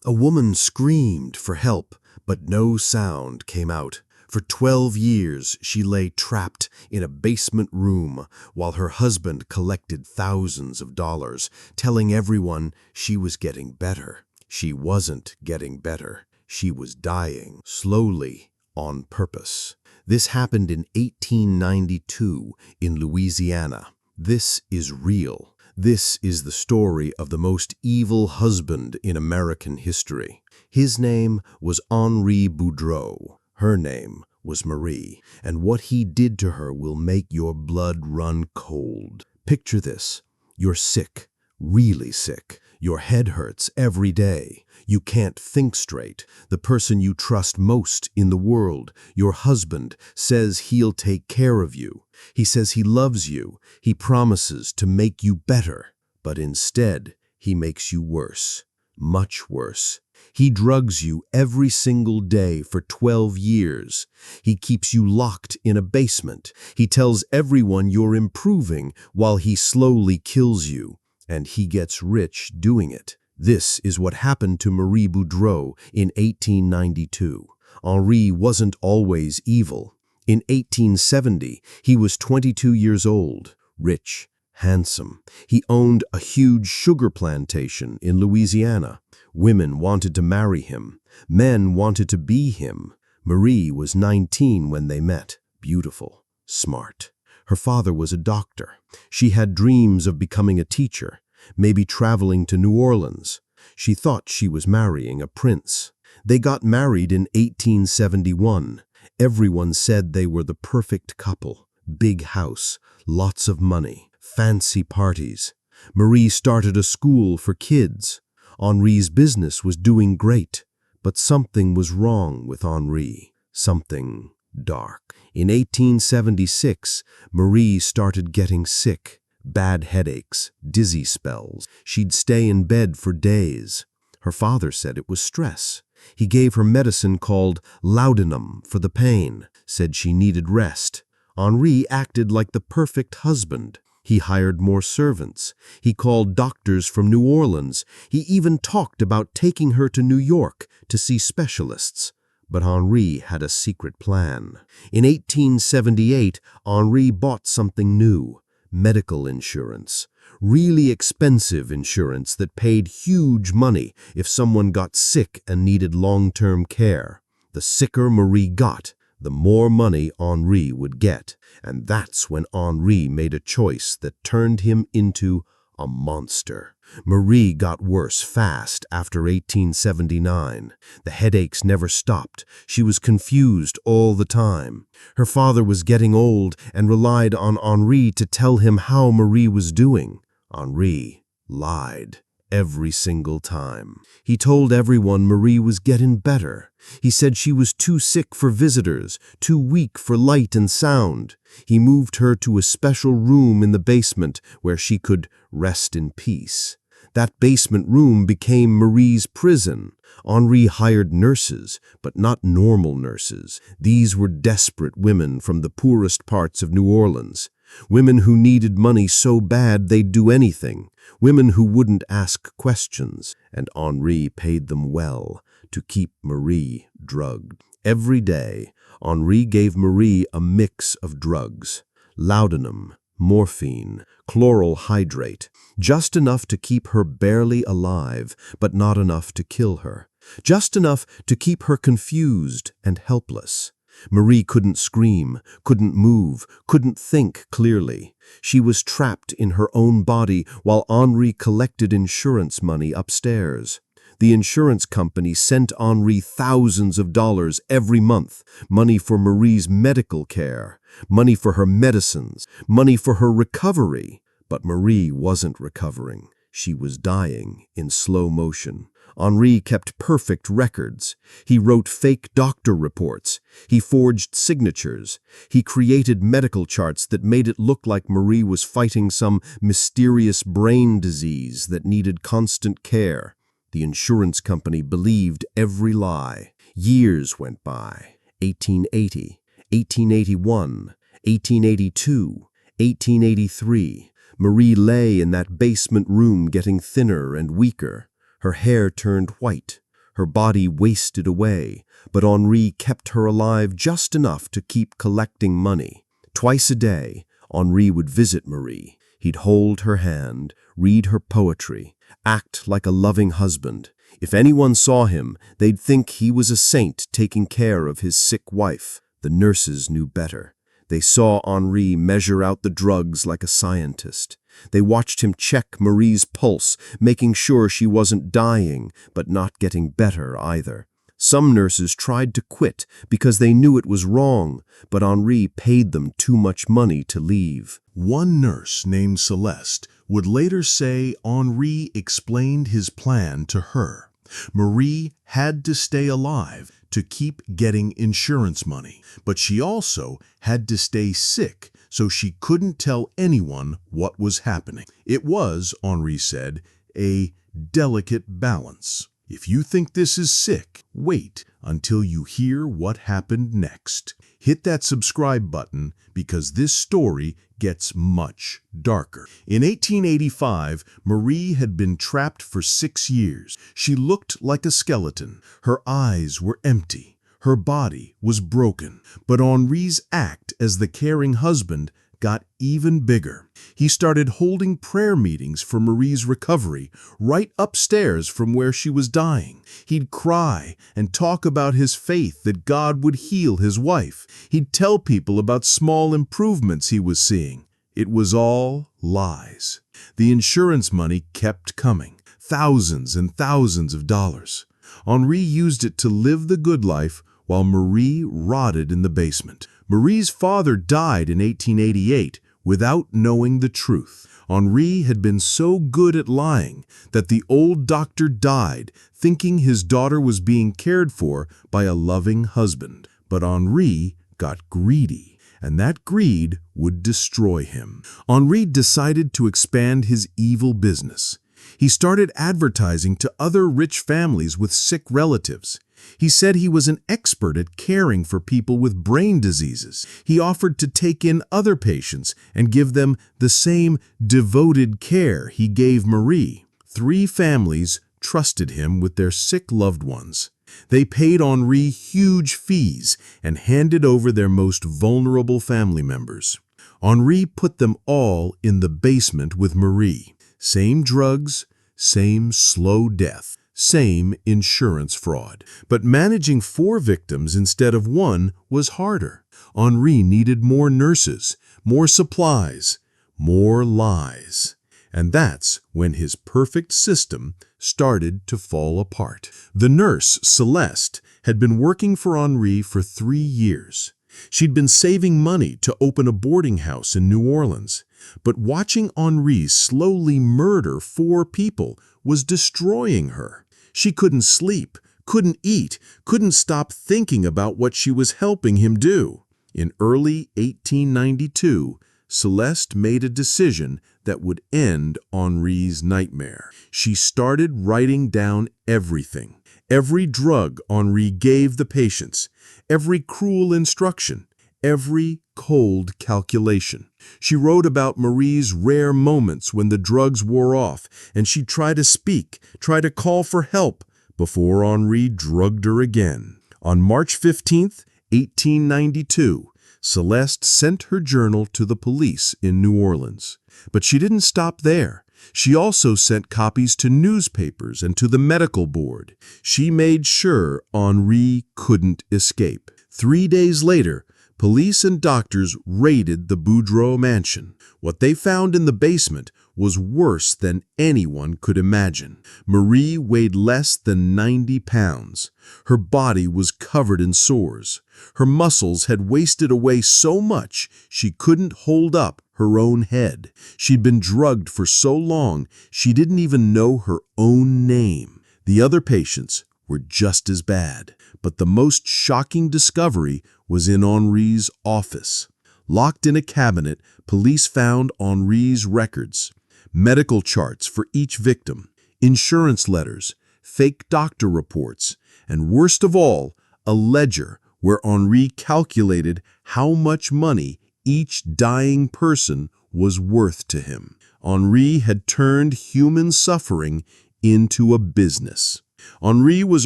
A woman screamed for help, but no sound came out. For 12 years, she lay trapped in a basement room while her husband collected thousands of dollars, telling everyone she was getting better. She wasn't getting better. She was dying, slowly, on purpose. This happened in 1892 in Louisiana. This is real. This is the story of the most evil husband in American history. His name was Henri Boudreau. Her name was Marie. And what he did to her will make your blood run cold. Picture this. You're sick, really sick. Your head hurts every day. You can't think straight. The person you trust most in the world, your husband, says he'll take care of you. He says he loves you. He promises to make you better. But instead, he makes you worse. Much worse. He drugs you every single day for 12 years. He keeps you locked in a basement. He tells everyone you're improving while he slowly kills you. And he gets rich doing it. This is what happened to Marie Boudreau in 1892. Henri wasn't always evil. In 1870, he was 22 years old, rich, handsome. He owned a huge sugar plantation in Louisiana. Women wanted to marry him. Men wanted to be him. Marie was 19 when they met, beautiful, smart. Her father was a doctor. She had dreams of becoming a teacher, maybe traveling to New Orleans. She thought she was marrying a prince. They got married in 1871. Everyone said they were the perfect couple. Big house, lots of money, fancy parties. Marie started a school for kids. Henri's business was doing great, but something was wrong with Henri. Something dark. In 1876, Marie started getting sick. Bad headaches, dizzy spells. She'd stay in bed for days. Her father said it was stress. He gave her medicine called laudanum for the pain, said she needed rest. Henri acted like the perfect husband. He hired more servants. He called doctors from New Orleans. He even talked about taking her to New York to see specialists. But Henri had a secret plan. In 1878, Henri bought something new. Medical insurance. Really expensive insurance that paid huge money if someone got sick and needed long-term care. The sicker Marie got, the more money Henri would get. And that's when Henri made a choice that turned him into a monster. Marie got worse fast after 1879. The headaches never stopped. She was confused all the time. Her father was getting old and relied on Henri to tell him how Marie was doing. Henri lied every single time. He told everyone Marie was getting better. He said she was too sick for visitors, too weak for light and sound. He moved her to a special room in the basement where she could rest in peace. That basement room became Marie's prison. Henri hired nurses, but not normal nurses. These were desperate women from the poorest parts of New Orleans. Women who needed money so bad they'd do anything. Women who wouldn't ask questions. And Henri paid them well to keep Marie drugged. Every day, Henri gave Marie a mix of drugs. Laudanum, morphine, chloral hydrate. Just enough to keep her barely alive, but not enough to kill her. Just enough to keep her confused and helpless. Marie couldn't scream, couldn't move, couldn't think clearly. She was trapped in her own body while Henri collected insurance money upstairs. The insurance company sent Henri thousands of dollars every month, money for Marie's medical care, money for her medicines, money for her recovery. But Marie wasn't recovering. She was dying in slow motion. Henri kept perfect records. He wrote fake doctor reports. He forged signatures. He created medical charts that made it look like Marie was fighting some mysterious brain disease that needed constant care. The insurance company believed every lie. Years went by. 1880, 1881, 1882, 1883. Marie lay in that basement room getting thinner and weaker. Her hair turned white. Her body wasted away, but Henri kept her alive just enough to keep collecting money. Twice a day, Henri would visit Marie. He'd hold her hand, read her poetry, act like a loving husband. If anyone saw him, they'd think he was a saint taking care of his sick wife. The nurses knew better. They saw Henri measure out the drugs like a scientist. They watched him check Marie's pulse, making sure she wasn't dying, but not getting better either. Some nurses tried to quit because they knew it was wrong, but Henri paid them too much money to leave. One nurse named Celeste would later say Henri explained his plan to her. Marie had to stay alive to keep getting insurance money, but she also had to stay sick so she couldn't tell anyone what was happening. It was, Henri said, a delicate balance. If you think this is sick, wait until you hear what happened next. Hit that subscribe button because this story gets much darker. In 1885, Marie had been trapped for 6 years. She looked like a skeleton. Her eyes were empty. Her body was broken. But Henri's act as the caring husband got even bigger. He started holding prayer meetings for Marie's recovery right upstairs from where she was dying. He'd cry and talk about his faith that God would heal his wife. He'd tell people about small improvements he was seeing. It was all lies. The insurance money kept coming, thousands and thousands of dollars. Henri used it to live the good life while Marie rotted in the basement. Marie's father died in 1888 without knowing the truth. Henri had been so good at lying that the old doctor died thinking his daughter was being cared for by a loving husband. But Henri got greedy, and that greed would destroy him. Henri decided to expand his evil business. He started advertising to other rich families with sick relatives. He said he was an expert at caring for people with brain diseases. He offered to take in other patients and give them the same devoted care he gave Marie. 3 families trusted him with their sick loved ones. They paid Henri huge fees and handed over their most vulnerable family members. Henri put them all in the basement with Marie. Same drugs, same slow death. Same insurance fraud. But managing 4 victims instead of 1 was harder. Henri needed more nurses, more supplies, more lies. And that's when his perfect system started to fall apart. The nurse, Celeste, had been working for Henri for 3 years. She'd been saving money to open a boarding house in New Orleans. But watching Henri slowly murder 4 people was destroying her. She couldn't sleep, couldn't eat, couldn't stop thinking about what she was helping him do. In early 1892, Celeste made a decision that would end Henri's nightmare. She started writing down everything. Every drug Henri gave the patients, every cruel instruction, every cold calculation. She wrote about Marie's rare moments when the drugs wore off, and she'd try to speak, try to call for help, before Henri drugged her again. On March 15th, 1892, Celeste sent her journal to the police in New Orleans. But she didn't stop there. She also sent copies to newspapers and to the medical board. She made sure Henri couldn't escape. 3 days later, police and doctors raided the Boudreaux mansion. What they found in the basement was worse than anyone could imagine. Marie weighed less than 90 pounds. Her body was covered in sores. Her muscles had wasted away so much she couldn't hold up her own head. She'd been drugged for so long she didn't even know her own name. The other patients were just as bad. But the most shocking discovery was in Henri's office. Locked in a cabinet, police found Henri's records, medical charts for each victim, insurance letters, fake doctor reports, and worst of all, a ledger where Henri calculated how much money each dying person was worth to him. Henri had turned human suffering into a business. Henri was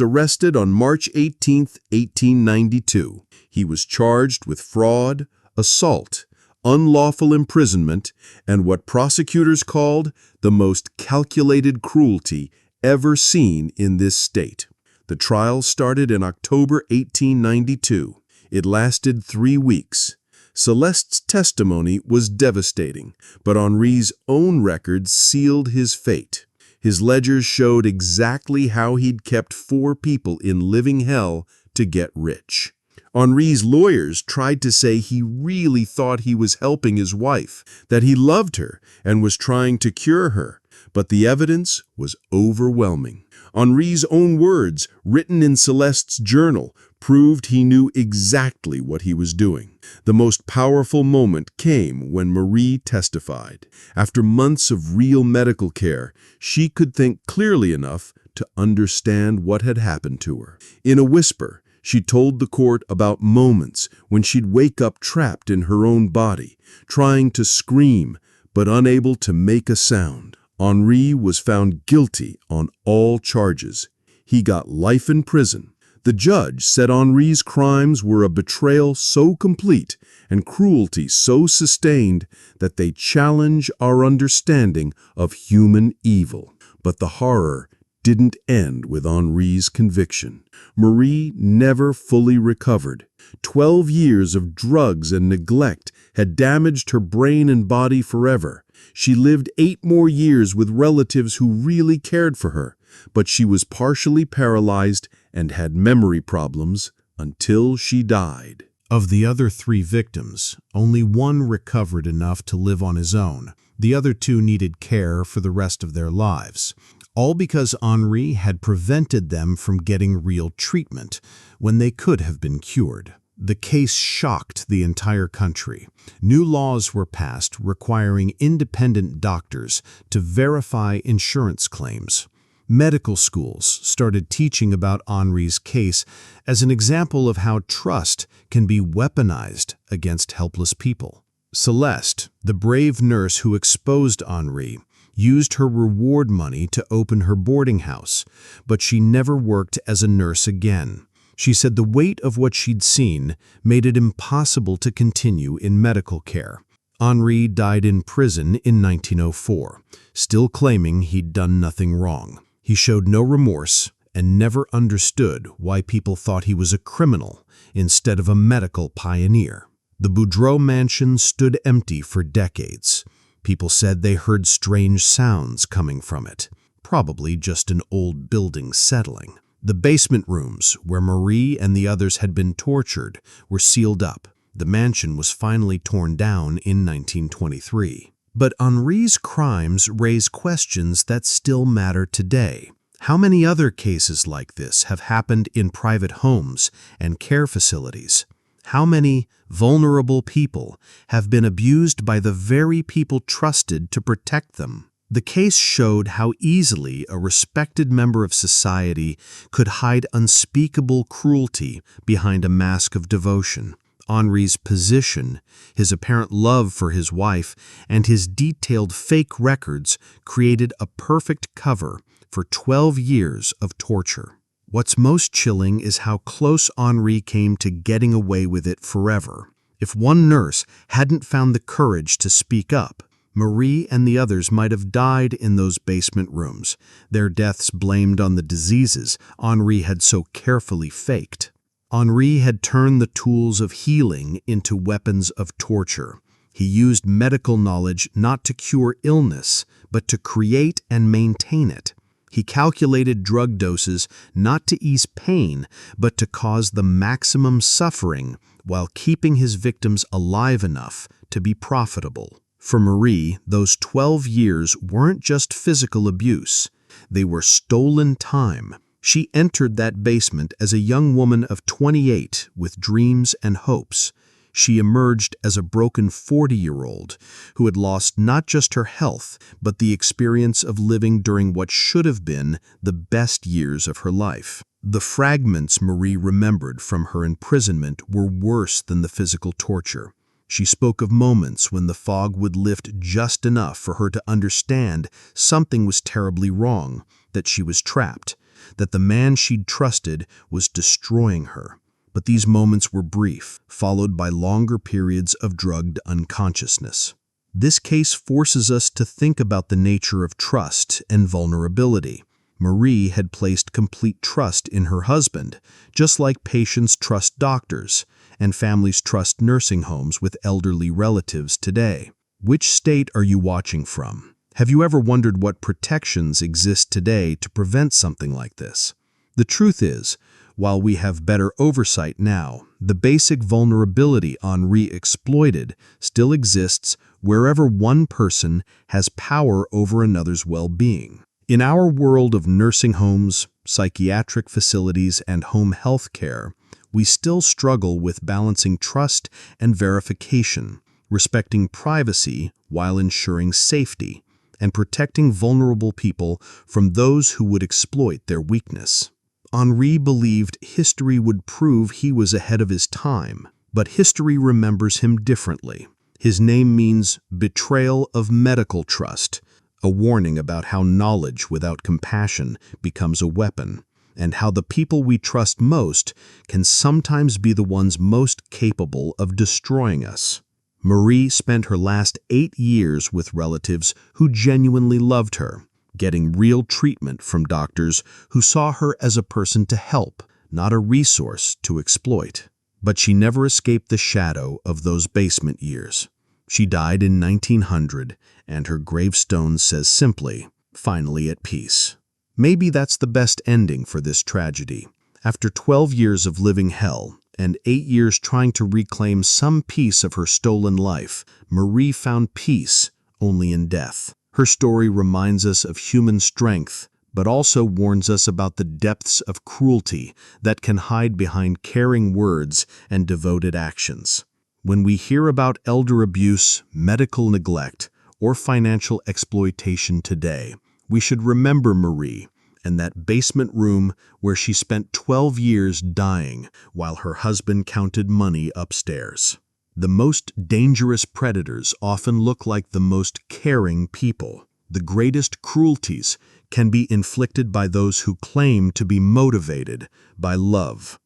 arrested on March 18, 1892. He was charged with fraud, assault, unlawful imprisonment, and what prosecutors called the most calculated cruelty ever seen in this state. The trial started in October 1892. It lasted 3 weeks. Celeste's testimony was devastating, but Henri's own records sealed his fate. His ledgers showed exactly how he'd kept 4 people in living hell to get rich. Henri's lawyers tried to say he really thought he was helping his wife, that he loved her and was trying to cure her, but the evidence was overwhelming. Henri's own words, written in Celeste's journal, proved he knew exactly what he was doing. The most powerful moment came when Marie testified. After months of real medical care, she could think clearly enough to understand what had happened to her. In a whisper, she told the court about moments when she'd wake up trapped in her own body, trying to scream but unable to make a sound. Henri was found guilty on all charges. He got life in prison. The judge said Henri's crimes were a betrayal so complete and cruelty so sustained that they challenge our understanding of human evil. But the horror didn't end with Henri's conviction. Marie never fully recovered. 12 years of drugs and neglect had damaged her brain and body forever. She lived 8 more years with relatives who really cared for her, but she was partially paralyzed and had memory problems until she died. Of the other 3 victims, only one recovered enough to live on his own. The other 2 needed care for the rest of their lives, all because Henri had prevented them from getting real treatment when they could have been cured. The case shocked the entire country. New laws were passed requiring independent doctors to verify insurance claims. Medical schools started teaching about Henri's case as an example of how trust can be weaponized against helpless people. Celeste, the brave nurse who exposed Henri, used her reward money to open her boarding house, but she never worked as a nurse again. She said the weight of what she'd seen made it impossible to continue in medical care. Henri died in prison in 1904, still claiming he'd done nothing wrong. He showed no remorse and never understood why people thought he was a criminal instead of a medical pioneer. The Boudreau mansion stood empty for decades. People said they heard strange sounds coming from it, probably just an old building settling. The basement rooms, where Marie and the others had been tortured, were sealed up. The mansion was finally torn down in 1923. But Henri's crimes raise questions that still matter today. How many other cases like this have happened in private homes and care facilities? How many vulnerable people have been abused by the very people trusted to protect them? The case showed how easily a respected member of society could hide unspeakable cruelty behind a mask of devotion. Henri's position, his apparent love for his wife, and his detailed fake records created a perfect cover for 12 years of torture. What's most chilling is how close Henri came to getting away with it forever. If one nurse hadn't found the courage to speak up, Marie and the others might have died in those basement rooms, their deaths blamed on the diseases Henri had so carefully faked. Henri had turned the tools of healing into weapons of torture. He used medical knowledge not to cure illness, but to create and maintain it. He calculated drug doses not to ease pain, but to cause the maximum suffering while keeping his victims alive enough to be profitable. For Marie, those 12 years weren't just physical abuse. They were stolen time. She entered that basement as a young woman of 28 with dreams and hopes. She emerged as a broken 40-year-old who had lost not just her health, but the experience of living during what should have been the best years of her life. The fragments Marie remembered from her imprisonment were worse than the physical torture. She spoke of moments when the fog would lift just enough for her to understand something was terribly wrong, that she was trapped. that the man she'd trusted was destroying her. But these moments were brief, followed by longer periods of drugged unconsciousness. This case forces us to think about the nature of trust and vulnerability. Marie had placed complete trust in her husband, just like patients trust doctors, and families trust nursing homes with elderly relatives today. Which state are you watching from? Have you ever wondered what protections exist today to prevent something like this? The truth is, while we have better oversight now, the basic vulnerability Henri exploited still exists wherever one person has power over another's well-being. In our world of nursing homes, psychiatric facilities, and home health care, we still struggle with balancing trust and verification, respecting privacy while ensuring safety, and protecting vulnerable people from those who would exploit their weakness. Henri believed history would prove he was ahead of his time, but history remembers him differently. His name means betrayal of medical trust, a warning about how knowledge without compassion becomes a weapon, and how the people we trust most can sometimes be the ones most capable of destroying us. Marie spent her last 8 years with relatives who genuinely loved her, getting real treatment from doctors who saw her as a person to help, not a resource to exploit. But she never escaped the shadow of those basement years. She died in 1900, and her gravestone says simply, "Finally at peace." Maybe that's the best ending for this tragedy. After 12 years of living hell, and 8 years trying to reclaim some piece of her stolen life, Marie found peace only in death. Her story reminds us of human strength, but also warns us about the depths of cruelty that can hide behind caring words and devoted actions. When we hear about elder abuse, medical neglect, or financial exploitation today, we should remember Marie and that basement room where she spent 12 years dying while her husband counted money upstairs. The most dangerous predators often look like the most caring people. The greatest cruelties can be inflicted by those who claim to be motivated by love.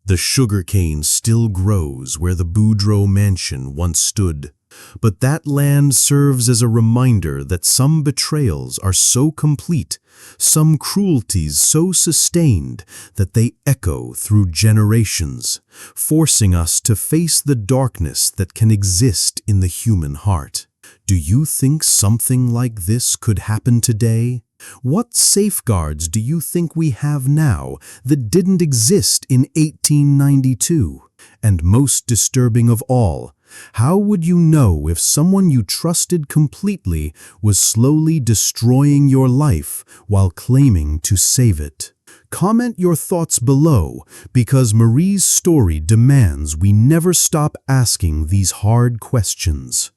The sugarcane still grows where the Boudreaux mansion once stood, but that land serves as a reminder that some betrayals are so complete, some cruelties so sustained that they echo through generations, forcing us to face the darkness that can exist in the human heart. Do you think something like this could happen today? What safeguards do you think we have now that didn't exist in 1892? And most disturbing of all, how would you know if someone you trusted completely was slowly destroying your life while claiming to save it? Comment your thoughts below, because Marie's story demands we never stop asking these hard questions.